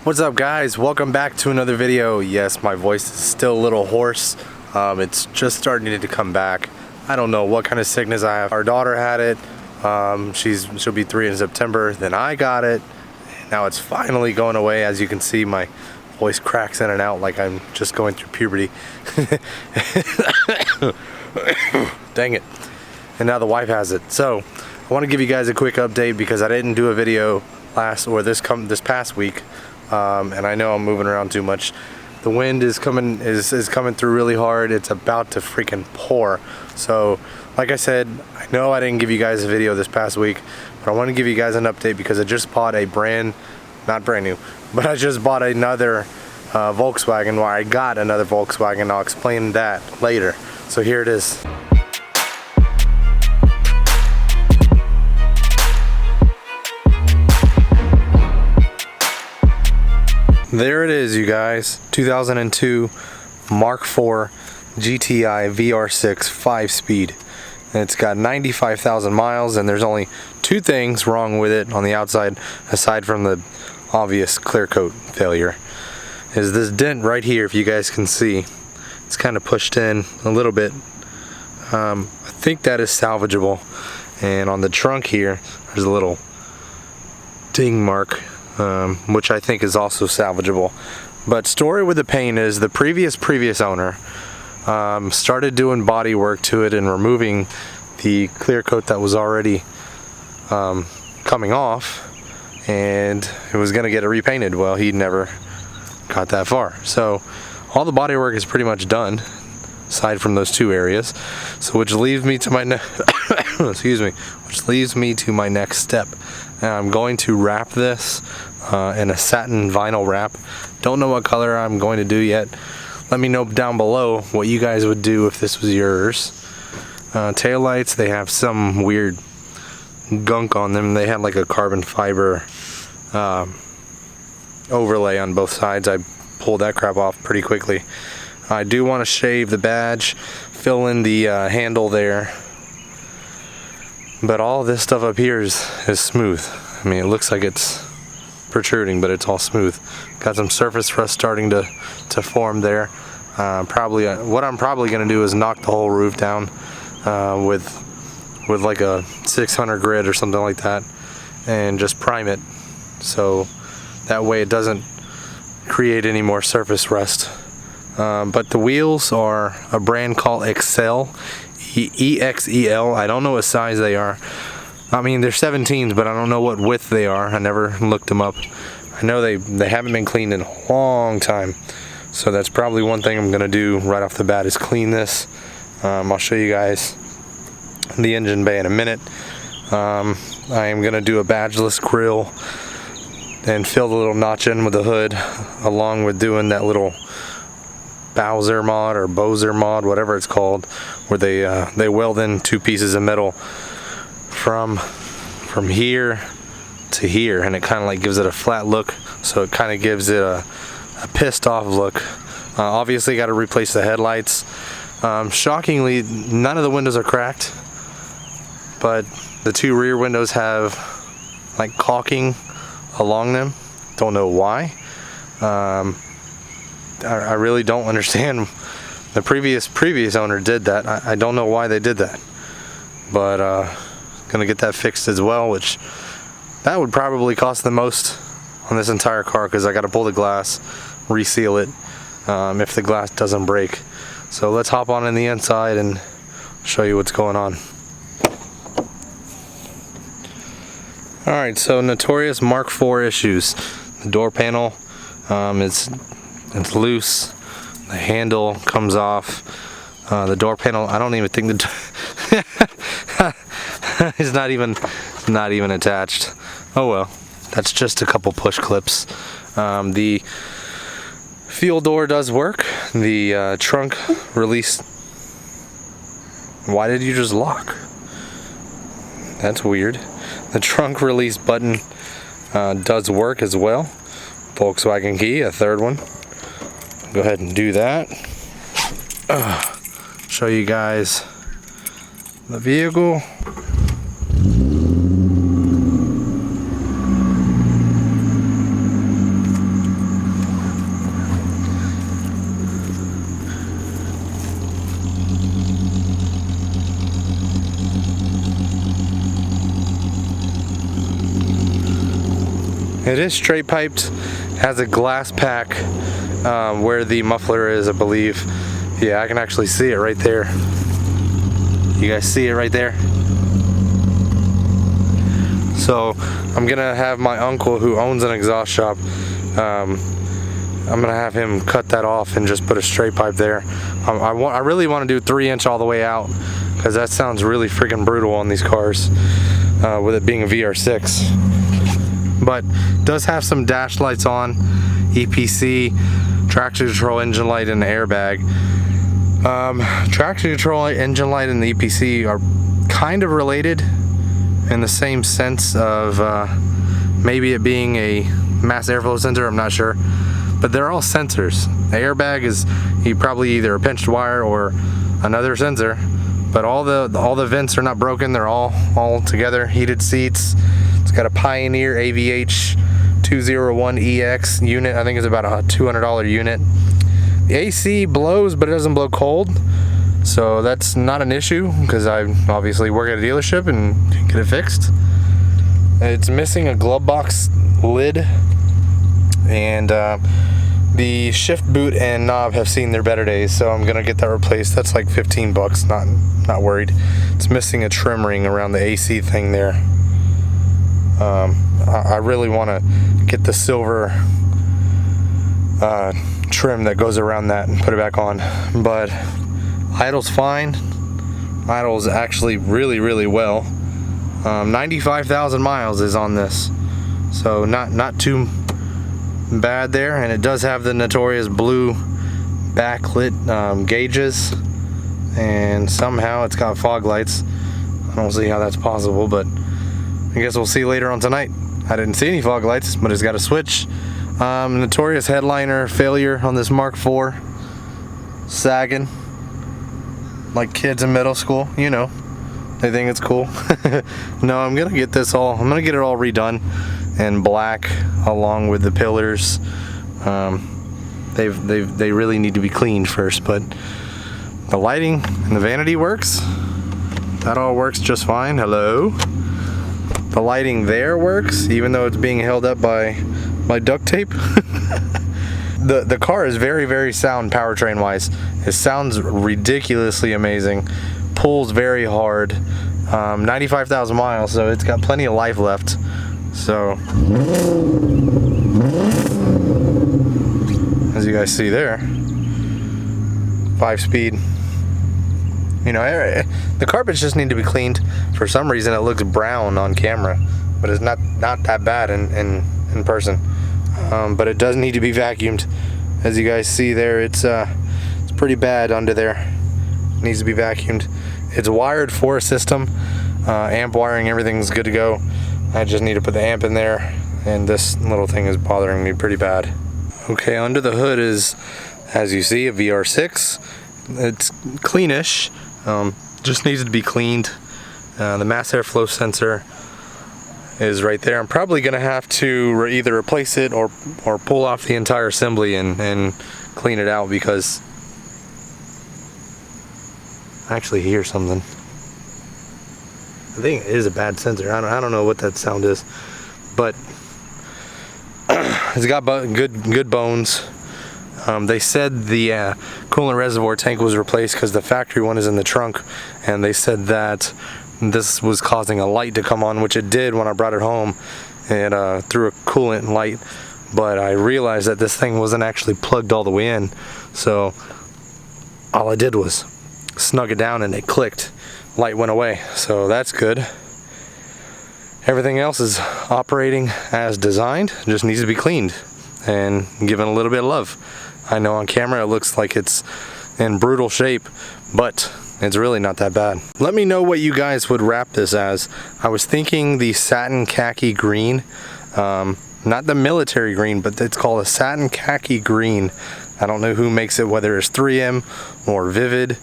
What's up guys, welcome back to another video. Yes, my voice is still a little hoarse. It's just starting to come back. I don't know what kind of sickness I have. Our daughter had it. She'll be 3 in September. Then I got it. Now it's finally going away. As you can see, my voice cracks in and out like I'm just going through puberty. Dang it. And now the wife has it. So I want to give you guys a quick update because I didn't do a video this past week. And I know I'm moving around too much. The wind is coming through really hard. It's about to freaking pour. So like I said, I know I didn't give you guys a video this past week, but I want to give you guys an update because I just bought a not brand new, but I just bought another Volkswagen. Well, I got another Volkswagen. I'll explain that later. So here it is. There it is, you guys. 2002 Mk4 GTi VR6 5-speed. And it's got 95,000 miles, and there's only 2 things wrong with it on the outside, aside from the obvious clear coat failure. Is this dent right here, if you guys can see. It's kind of pushed in a little bit. I think that is salvageable. And on the trunk here, there's a little ding mark. Which I think is also salvageable. But story with the paint is the previous owner started doing body work to it and removing the clear coat that was already coming off, and it was gonna get it repainted. Well, he never got that far. So all the body work is pretty much done aside from those 2 areas. So which leaves me to my which leaves me to my next step. And I'm going to wrap this in a satin vinyl wrap. Don't know what color I'm going to do yet. Let me know down below what you guys would do if this was yours. Taillights, they have some weird gunk on them. They had like a carbon fiber overlay on both sides. I pulled that crap off pretty quickly. I do want to shave the badge, fill in the handle there. But all this stuff up here is smooth. I mean, it looks like it's protruding, but it's all smooth. Got some surface rust starting to form there. What I'm probably gonna do is knock the whole roof down with like a 600 grit or something like that, and just prime it, so that way it doesn't create any more surface rust. But the wheels are a brand called Excel. EXEL. I don't know what size they are. I mean, they're 17s, but I don't know what width they are. I never looked them up. I know they haven't been cleaned in a long time, so that's probably one thing I'm gonna do right off the bat is clean this. I'll show you guys the engine bay in a minute. I am gonna do a badgeless grille and fill the little notch in with the hood, along with doing that little Bowser mod or Bowser mod, whatever it's called, where they weld in 2 pieces of metal from here to here, and it kind of like gives it a flat look, so it kind of gives it a pissed off look. Obviously got to replace the headlights. Shockingly, none of the windows are cracked, but the 2 rear windows have like caulking along them. Don't know why. I really don't understand. The previous owner did that. I don't know why they did that, but gonna get that fixed as well, which that would probably cost the most on this entire car, because I got to pull the glass, reseal it if the glass doesn't break. So let's hop on in the inside and show you what's going on. Alright, so notorious Mk4 issues. The door panel, it's loose. The handle comes off. The door panel, I don't even think it's not even attached. Oh well, that's just a couple push clips. The fuel door does work. The trunk release. Why did you just lock? That's weird. The trunk release button does work as well. Volkswagen key, a 3rd one. Go ahead and do that. Show you guys the vehicle. It is straight piped, has a glass pack where the muffler is, I believe. Yeah, I can actually see it right there. You guys see it right there? So I'm gonna have my uncle, who owns an exhaust shop, I'm gonna have him cut that off and just put a straight pipe there. I really want to do 3-inch all the way out, because that sounds really freaking brutal on these cars, with it being a VR6. But does have some dash lights on, EPC, traction control, engine light, and airbag. Traction control, engine light, and the EPC are kind of related in the same sense of maybe it being a mass airflow sensor, I'm not sure. But they're all sensors. The airbag is probably either a pinched wire or another sensor. But all the vents are not broken. They're all together. Heated seats. It's got a Pioneer AVH 201EX unit. I think it's about a $200 unit. The AC blows, but it doesn't blow cold. So that's not an issue, because I obviously work at a dealership and can get it fixed. It's missing a glove box lid, and the shift boot and knob have seen their better days, so I'm gonna get that replaced. That's like 15 bucks, not worried. It's missing a trim ring around the AC thing there. I really want to get the silver trim that goes around that and put it back on, but idle's fine. Idle's actually really well. 95,000 miles is on this, so not too bad there. And it does have the notorious blue backlit gauges, and somehow it's got fog lights. I don't see how that's possible, but I guess we'll see later on tonight. I didn't see any fog lights, but it's got a switch. Notorious headliner failure on this Mark IV, sagging like kids in middle school, you know. They think it's cool. No, I'm gonna get it all redone in black along with the pillars. They really need to be cleaned first, but the lighting and the vanity works. That all works just fine. Hello. The lighting there works, even though it's being held up by duct tape. The car is very sound powertrain wise. It sounds ridiculously amazing. Pulls very hard. 95,000 miles, so it's got plenty of life left. So as you guys see there, 5-speed. You know, the carpets just need to be cleaned. For some reason it looks brown on camera, but it's not that bad in person. But it does need to be vacuumed. As you guys see there, it's pretty bad under there. It needs to be vacuumed. It's wired for a system, amp wiring, everything's good to go. I just need to put the amp in there, and this little thing is bothering me pretty bad. Okay, under the hood is, as you see, a VR6. It's cleanish, just needs to be cleaned. The mass airflow sensor is right there. I'm probably gonna have to either replace it or pull off the entire assembly and clean it out, because I actually hear something. I think it is a bad sensor. I don't know what that sound is, but it's got good bones. They said the coolant reservoir tank was replaced because the factory one is in the trunk, and they said that this was causing a light to come on, which it did when I brought it home, and threw a coolant light. But I realized that this thing wasn't actually plugged all the way in, so all I did was snug it down and it clicked. Light went away, so that's good. Everything else is operating as designed, just needs to be cleaned and given a little bit of love. I know on camera it looks like it's in brutal shape, but it's really not that bad. Let me know what you guys would wrap this as. I was thinking the satin khaki green, not the military green, but it's called a satin khaki green. I don't know who makes it, whether it's 3M or Vivid.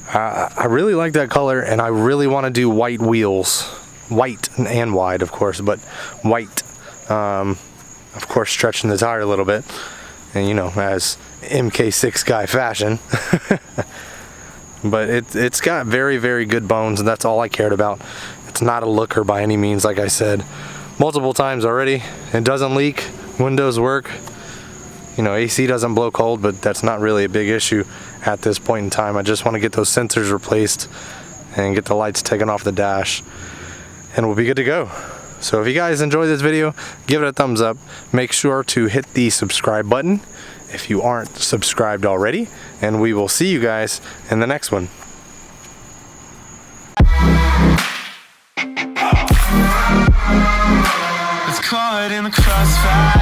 I really like that color, and I really want to do white wheels. White and wide, of course, but white. Of course, stretching the tire a little bit. And you know, as Mk4 guy fashion. But it's got very good bones, and that's all I cared about. It's not a looker by any means, like I said. multiple times already. It doesn't leak, windows work. You know, AC doesn't blow cold, but that's not really a big issue at this point in time. I just want to get those sensors replaced and get the lights taken off the dash, and we'll be good to go. So if you guys enjoyed this video, give it a thumbs up. Make sure to hit the subscribe button if you aren't subscribed already, and we will see you guys in the next one. It's caught in the crossfire.